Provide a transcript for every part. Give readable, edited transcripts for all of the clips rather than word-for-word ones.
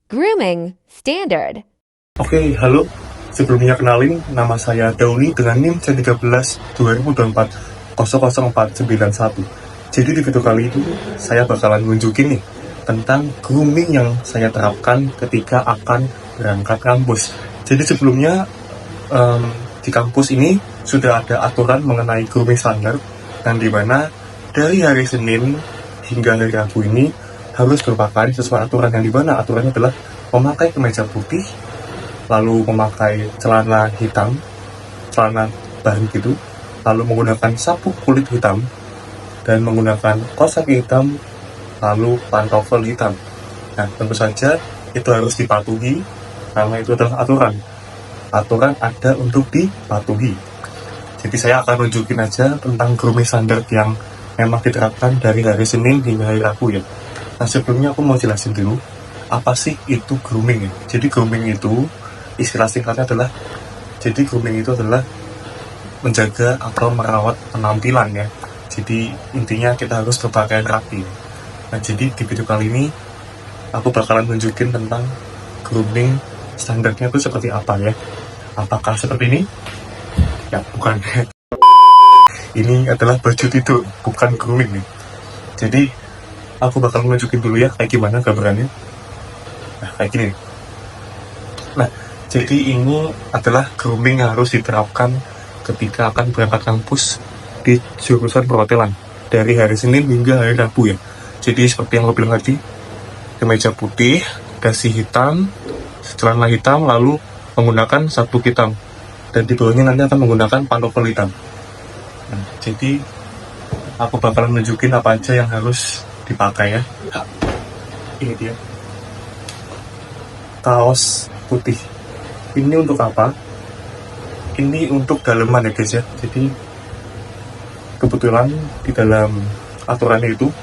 Grooming Standard. Oke, halo. Sebelumnya kenalin, nama saya Dauni dengan NIM C13 2024 00491. Jadi di video kali itu, saya bakalan nunjukin nih tentang grooming yang saya terapkan ketika akan berangkat kampus. Jadi sebelumnya, di kampus ini sudah ada aturan mengenai grooming standar, dan dimana dari hari Senin hingga hari Rabu ini harus berpakaian sesuai aturan, yang dimana aturannya adalah memakai kemeja putih, lalu memakai celana hitam, celana bahan gitu, lalu menggunakan sabuk kulit hitam, dan menggunakan kaos kaki hitam, lalu pantofel hitam. Nah, tentu saja itu harus dipatuhi, karena itu adalah aturan. Aturan ada untuk dipatuhi. Jadi saya akan nunjukin aja tentang grooming standar yang memang diterapkan dari hari Senin hingga hari Rabu ya. Nah, sebelumnya aku mau jelasin dulu, apa sih itu grooming ya? Jadi grooming itu, istilah singkatnya adalah, jadi grooming itu adalah menjaga atau merawat penampilan ya. Jadi intinya kita harus berpakaian rapi. Nah, jadi di video kali ini aku bakalan nunjukin tentang grooming standarnya itu seperti apa ya. Apakah seperti ini? Ya, bukan. Ini adalah baju tidur, bukan grooming nih. Jadi aku bakal nunjukin dulu ya kayak gimana gambarannya. Nah, kayak gini. Nah, jadi ini adalah grooming yang harus diterapkan ketika akan berangkat kampus di jurusan perhotelan dari hari Senin hingga hari Rabu ya. Jadi seperti yang aku bilang tadi, kemeja putih, dasi hitam, celana hitam, lalu menggunakan sabuk hitam, dan di bawahnya nanti akan menggunakan pantofel hitam. Nah, jadi aku bakalan nunjukin apa aja yang harus dipakai ya. Nah, ini dia kaos putih. Ini untuk apa? Ini untuk daleman ya guys ya. Jadi kebetulan di dalam aturannya itu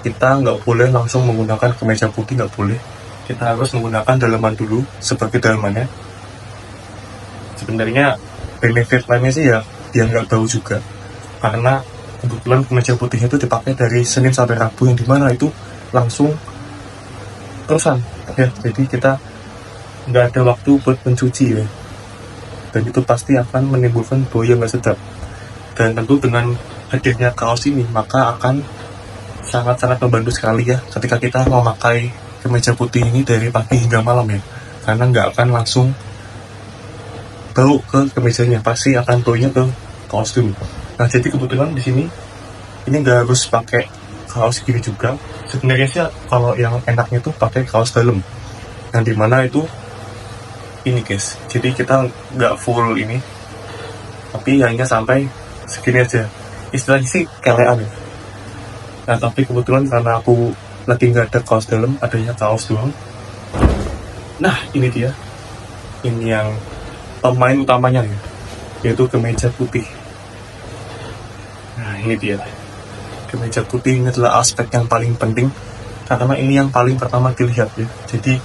kita nggak boleh langsung menggunakan kemeja putih, nggak boleh. Kita harus menggunakan daleman dulu sebagai dalemannya. Sebenarnya benefit lainnya sih ya dia nggak tahu juga, karena kebetulan kemeja putihnya itu dipakai dari Senin sampai Rabu, yang dimana itu langsung terusan ya. Jadi kita nggak ada waktu buat mencuci ya, dan itu pasti akan menimbulkan bau yang nggak sedap. Dan tentu dengan hadirnya kaos ini, maka akan sangat-sangat membantu sekali ya ketika kita memakai kemeja putih ini dari pagi hingga malam ya, karena nggak akan langsung bau ke kemejanya, pasti akan baunya ke kaos dulu. Nah, jadi kebetulan di sini ini nggak harus pakai kaos gini juga. Sebenarnya sih kalau yang enaknya tuh pakai kaos dalam, yang dimana itu ini guys. Jadi kita nggak full ini, tapi hanya sampai segini aja. Istilahnya sih kelean ya. Nah, tapi kebetulan karena aku lagi nggak ada kaos dalam, adanya kaos doang. Nah, ini dia. Ini yang pemain utamanya ya, yaitu kemeja putih. Nah, ini dia. Kemeja putih ini adalah aspek yang paling penting, karena ini yang paling pertama dilihat ya. Jadi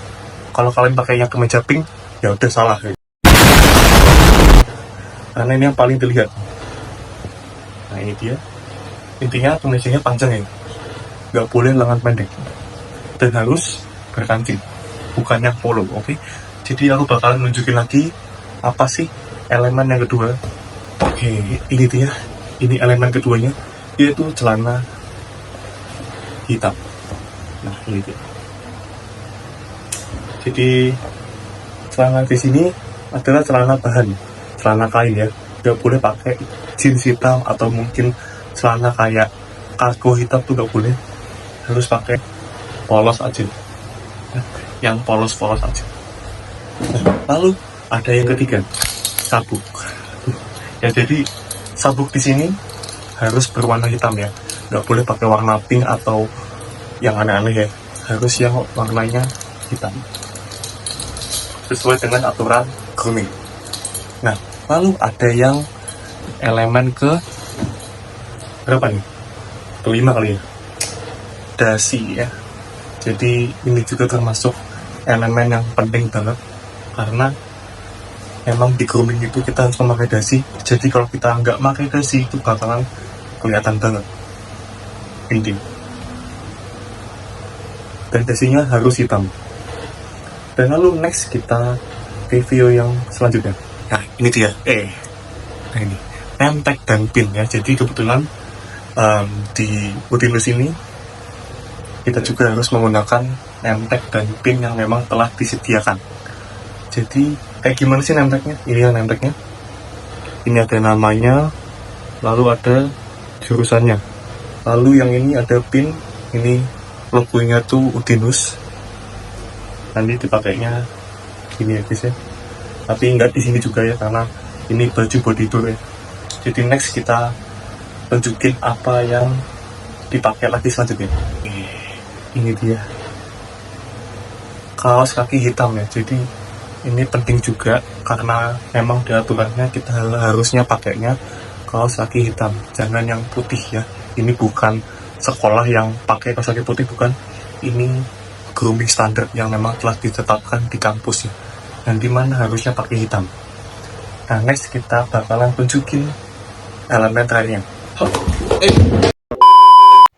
kalau kalian pakainya kemeja pink, ya udah salah ya. Karena ini yang paling dilihat. Nah, ini dia. Intinya kemejanya panjang ya, nggak boleh lengan pendek, dan harus berkancing, bukan yang polo. Oke. Jadi aku bakalan nunjukin lagi apa sih elemen yang kedua. Oke, ini dia. Ini elemen keduanya, yaitu celana hitam. Nah, ini dia. Jadi celana di sini adalah celana bahan, celana kain ya. Nggak boleh pakai jeans hitam atau mungkin celana kayak kargo hitam tuh nggak boleh. Harus pakai polos aja. Yang polos-polos aja. Nah, lalu ada yang ketiga, sabuk. Ya, jadi sabuk di sini harus berwarna hitam ya. Nggak boleh pakai warna pink atau yang aneh-aneh ya. Harus yang warnanya hitam, sesuai dengan aturan grooming. Nah, lalu ada yang elemen ke berapa nih? Kelima kali ya. Dasi ya. Jadi ini juga termasuk elemen yang penting banget, karena memang di grooming itu kita harus memakai dasi. Jadi kalau kita nggak pakai dasi itu bakalan kelihatan banget intim. Dan dasinya harus hitam. Dan lalu next kita review yang selanjutnya. Nah ini dia, nah ini name tag dan pin ya. Jadi kebetulan di Utilus ini kita juga harus menggunakan name tag dan pin yang memang telah disediakan. Jadi kayak gimana sih name tagnya? Ini yang name tagnya. Ini ada namanya, lalu ada jurusannya, lalu yang ini ada pin, ini logonya tuh Udinus. Nanti dipakainya gini ya guys ya. Tapi nggak di sini juga ya, karena ini baju body tour ya. Jadi next kita tunjukin apa yang dipakai lagi selanjutnya. Ini dia kaos kaki hitam ya. Jadi ini penting juga karena memang di aturannya kita harusnya pakainya kaos kaki hitam, jangan yang putih ya. Ini bukan sekolah yang pakai kaos kaki putih, bukan. Ini grooming standar yang memang telah ditetapkan di kampus ya, dan dimana harusnya pakai hitam. Nah next kita bakalan tunjukin elemen terakhirnya.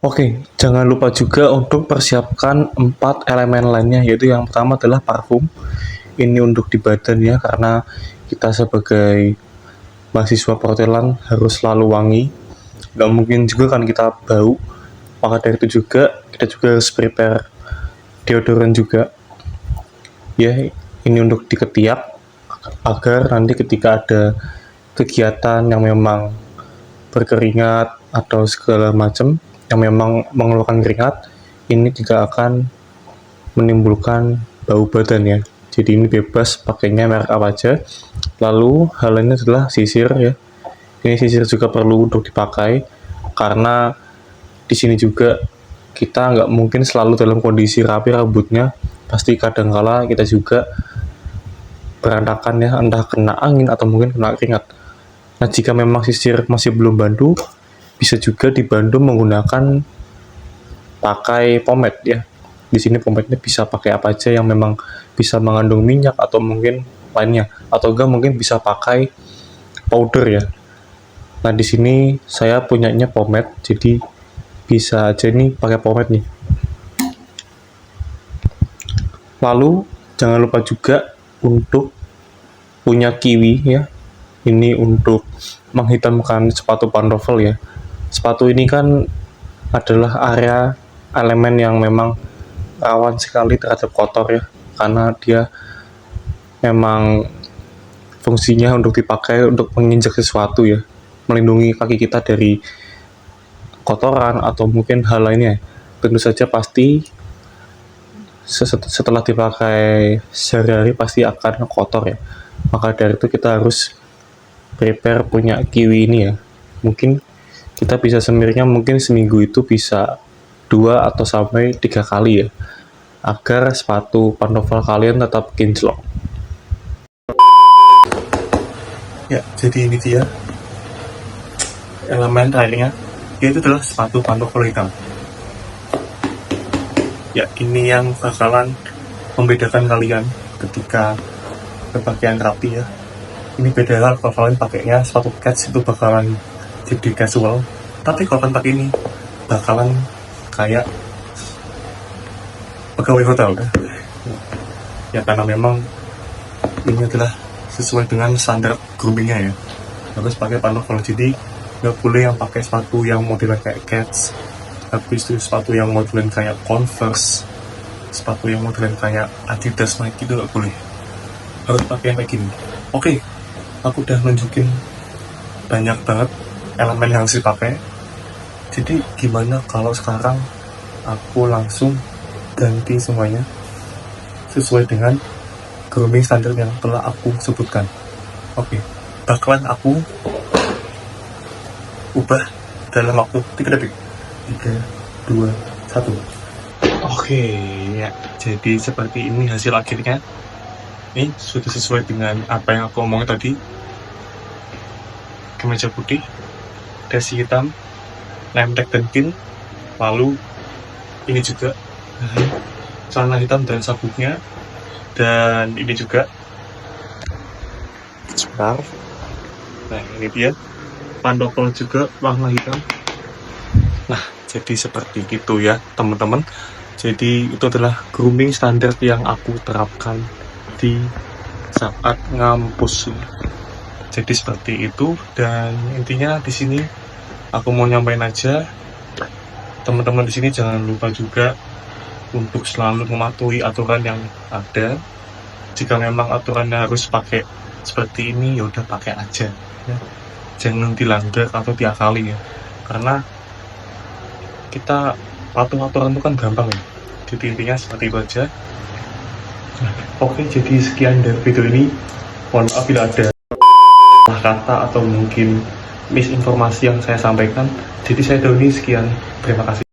Oke, jangan lupa juga untuk persiapkan 4 elemen lainnya, yaitu yang pertama adalah parfum. Ini untuk di badan ya, karena kita sebagai mahasiswa perhotelan harus selalu wangi. Gak mungkin juga kan kita bau. Maka dari itu juga kita juga harus prepare deodoran juga. Ya, ini untuk di ketiak agar nanti ketika ada kegiatan yang memang berkeringat atau segala macam yang memang mengeluarkan keringat, ini tidak akan menimbulkan bau badan ya. Jadi ini bebas pakainya merek apa aja. Lalu hal lainnya adalah sisir ya. Ini sisir juga perlu untuk dipakai karena di sini juga kita nggak mungkin selalu dalam kondisi rapi rambutnya. Pasti kadangkala kita juga berantakan ya, entah kena angin atau mungkin kena keringat. Nah jika memang sisir masih belum bantu, bisa juga dibantu menggunakan pakai pomade ya. Di sini pomade-nya bisa pakai apa aja yang memang bisa mengandung minyak atau mungkin lainnya, atau enggak mungkin bisa pakai powder ya. Nah di sini saya punyanya pomade, jadi bisa aja nih pakai pomade nih. Lalu jangan lupa juga untuk punya kiwi ya. Ini untuk menghitamkan sepatu pantofel ya. Sepatu ini kan adalah area elemen yang memang rawan sekali terhadap kotor ya, karena dia memang fungsinya untuk dipakai untuk menginjak sesuatu ya, melindungi kaki kita dari kotoran atau mungkin hal lainnya. Tentu saja pasti setelah dipakai sehari-hari pasti akan kotor ya. Maka dari itu kita harus prepare punya kiwi ini ya. Mungkin kita bisa semirnya mungkin seminggu itu bisa 2 atau sampai 3 kali ya, agar sepatu pantofel kalian tetap kinclong. Ya, jadi ini dia elemen terakhirnya, yaitu adalah sepatu pantofel hitam. Ya, ini yang bakalan membedakan kalian ketika berpakaian rapi ya. Ini beda hal kalau kalian pakainya sepatu cats, itu bakalan jadi casual. Tapi kalau kalian pakai ini bakalan kayak pegawai hotel kan? Ya karena memang ini adalah sesuai dengan standar groomingnya ya, harus pakai pantofel. Jadi nggak boleh yang pakai sepatu yang modelnya kayak Cats, habis itu sepatu yang modelnya kayak Converse, sepatu yang modelnya kayak Adidas, Nike, itu nggak boleh, harus pakai yang kayak gini. Oke, aku udah nunjukin banyak banget elemen yang harus dipakai. Jadi gimana kalau sekarang aku langsung ganti semuanya sesuai dengan grooming standar yang telah aku sebutkan. Oke, bakalan aku ubah dalam waktu 3 detik. 3, 2, 1. Oke, ya. Jadi seperti ini hasil akhirnya. Ini sudah sesuai dengan apa yang aku omongin tadi. Kemeja putih, dasi hitam, name tag dan pin, lalu ini juga celana hitam dan sabuknya, dan ini juga scarf. Nah ini dia pantofel juga warna hitam. Nah jadi seperti itu ya teman-teman. Jadi itu adalah grooming standar yang aku terapkan di saat ngampus. Jadi seperti itu, dan intinya di sini aku mau nyampein aja, teman-teman di sini jangan lupa juga untuk selalu mematuhi aturan yang ada. Jika memang aturannya harus pakai seperti ini, ya udah pakai aja ya. Jangan dilanggar atau diakali ya, karena kita patuh aturan itu kan gampang ya. Jadi intinya seperti itu aja. Oke, jadi sekian dari video ini. Mohon maaf bila ada salah kata atau mungkin misinformasi yang saya sampaikan. Jadi saya Doni, sekian, terima kasih.